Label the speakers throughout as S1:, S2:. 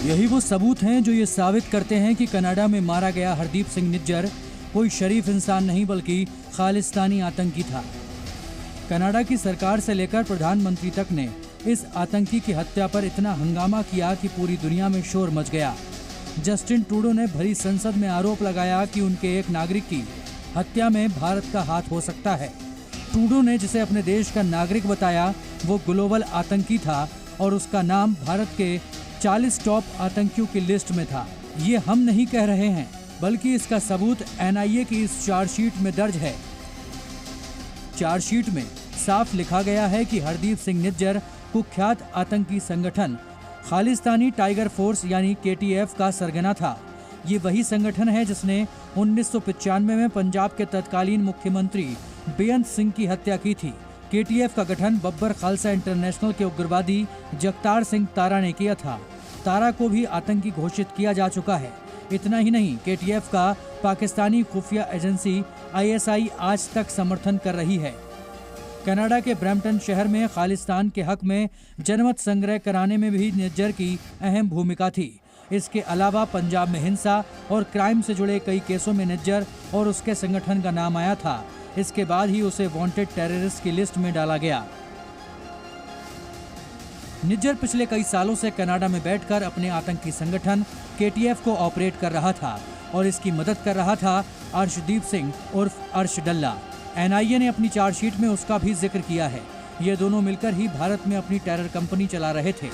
S1: यही वो सबूत हैं जो ये साबित करते हैं कि कनाडा में मारा गया हरदीप सिंह निज्जर कोई शरीफ इंसान नहीं बल्कि खालिस्तानी आतंकी था। कनाडा की सरकार से लेकर प्रधानमंत्री तक ने इस आतंकी की हत्या पर इतना हंगामा किया कि पूरी दुनिया में शोर मच गया। जस्टिन ट्रूडो ने भरी संसद में आरोप लगाया कि उनके एक नागरिक की हत्या में भारत का हाथ हो सकता है। ट्रूडो ने जिसे अपने देश का नागरिक बताया वो ग्लोबल आतंकी था और उसका नाम भारत के 40 टॉप आतंकियों की लिस्ट में था। ये हम नहीं कह रहे हैं बल्कि इसका सबूत एनआईए की इस चार्जशीट में दर्ज है। चार्जशीट में साफ लिखा गया है कि हरदीप सिंह निज्जर कुख्यात आतंकी संगठन खालिस्तानी टाइगर फोर्स यानी केटीएफ का सरगना था। ये वही संगठन है जिसने 1995 में पंजाब के तत्कालीन मुख्यमंत्री बेअंत सिंह की हत्या की थी। केटीएफ का गठन बब्बर खालसा इंटरनेशनल के उग्रवादी जगतार सिंह तारा ने किया था। तारा को भी आतंकी घोषित किया जा चुका है। इतना ही नहीं, केटीएफ का पाकिस्तानी खुफिया एजेंसी आईएसआई आज तक समर्थन कर रही है। कनाडा के ब्रैम्पटन शहर में खालिस्तान के हक में जनमत संग्रह कराने में भी निज्जर की अहम भूमिका थी। इसके अलावा पंजाब में हिंसा और क्राइम से जुड़े कई केसों में निज्जर और उसके संगठन का नाम आया था। इसके बाद ही उसे वांटेड टेररिस्ट की लिस्ट में डाला गया। निज्जर पिछले कई सालों से कनाडा में बैठकर अपने आतंकी संगठन केटीएफ को ऑपरेट कर रहा था और इसकी मदद कर रहा था अर्शदीप सिंह उर्फ अर्श डल्ला। एनआईए ने अपनी चार्जशीट में उसका भी जिक्र किया है। ये दोनों मिलकर ही भारत में अपनी टेरर कंपनी चला रहे थे।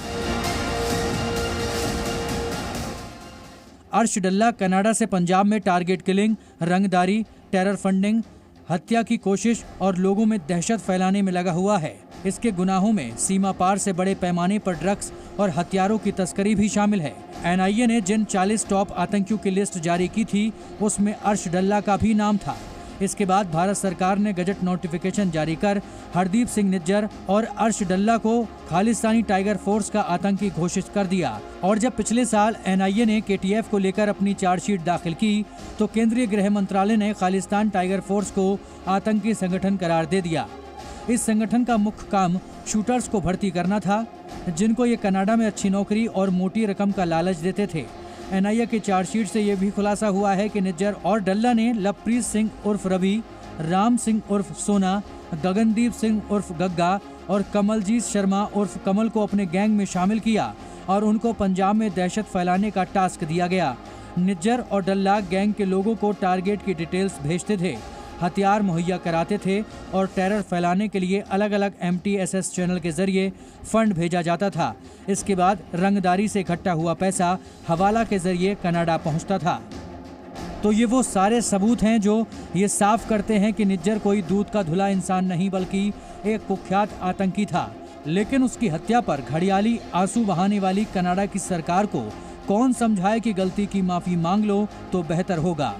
S1: अर्श डल्ला कनाडा से पंजाब में टारगेट किलिंग, रंगदारी, टेरर फंडिंग, हत्या की कोशिश और लोगों में दहशत फैलाने में लगा हुआ है। इसके गुनाहों में सीमा पार से बड़े पैमाने पर ड्रग्स और हथियारों की तस्करी भी शामिल है। एनआईए ने जिन 40 टॉप आतंकियों की लिस्ट जारी की थी उसमें अर्श डल्ला का भी नाम था। इसके बाद भारत सरकार ने गजट नोटिफिकेशन जारी कर हरदीप सिंह निज्जर और अर्श डल्ला को खालिस्तानी टाइगर फोर्स का आतंकी घोषित कर दिया। और जब पिछले साल एनआईए ने केटीएफ को लेकर अपनी चार्जशीट दाखिल की तो केंद्रीय गृह मंत्रालय ने खालिस्तान टाइगर फोर्स को आतंकी संगठन करार दे दिया। इस संगठन का मुख्य काम शूटर्स को भर्ती करना था, जिनको ये कनाडा में अच्छी नौकरी और मोटी रकम का लालच देते थे। एनआईए की चार्जशीट से यह भी खुलासा हुआ है कि निज्जर और डल्ला ने लवप्रीत सिंह उर्फ रवि, राम सिंह उर्फ सोना, गगनदीप सिंह उर्फ गग्गा और कमलजीत शर्मा उर्फ कमल को अपने गैंग में शामिल किया और उनको पंजाब में दहशत फैलाने का टास्क दिया गया। निज्जर और डल्ला गैंग के लोगों को टारगेट की डिटेल्स भेजते थे, हथियार मुहैया कराते थे और टेरर फैलाने के लिए अलग अलग एमटीएसएस चैनल के जरिए फंड भेजा जाता था। इसके बाद रंगदारी से इकट्ठा हुआ पैसा हवाला के जरिए कनाडा पहुंचता था। तो ये वो सारे सबूत हैं जो ये साफ करते हैं कि निज्जर कोई दूध का धुला इंसान नहीं बल्कि एक कुख्यात आतंकी था। लेकिन उसकी हत्या पर घड़ियाली आंसू बहाने वाली कनाडा की सरकार को कौन समझाए कि गलती की माफी मांग लो तो बेहतर होगा।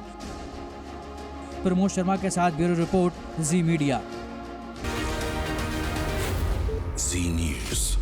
S1: प्रमोद शर्मा के साथ ब्यूरो रिपोर्ट, जी मीडिया।
S2: जी न्यूज़।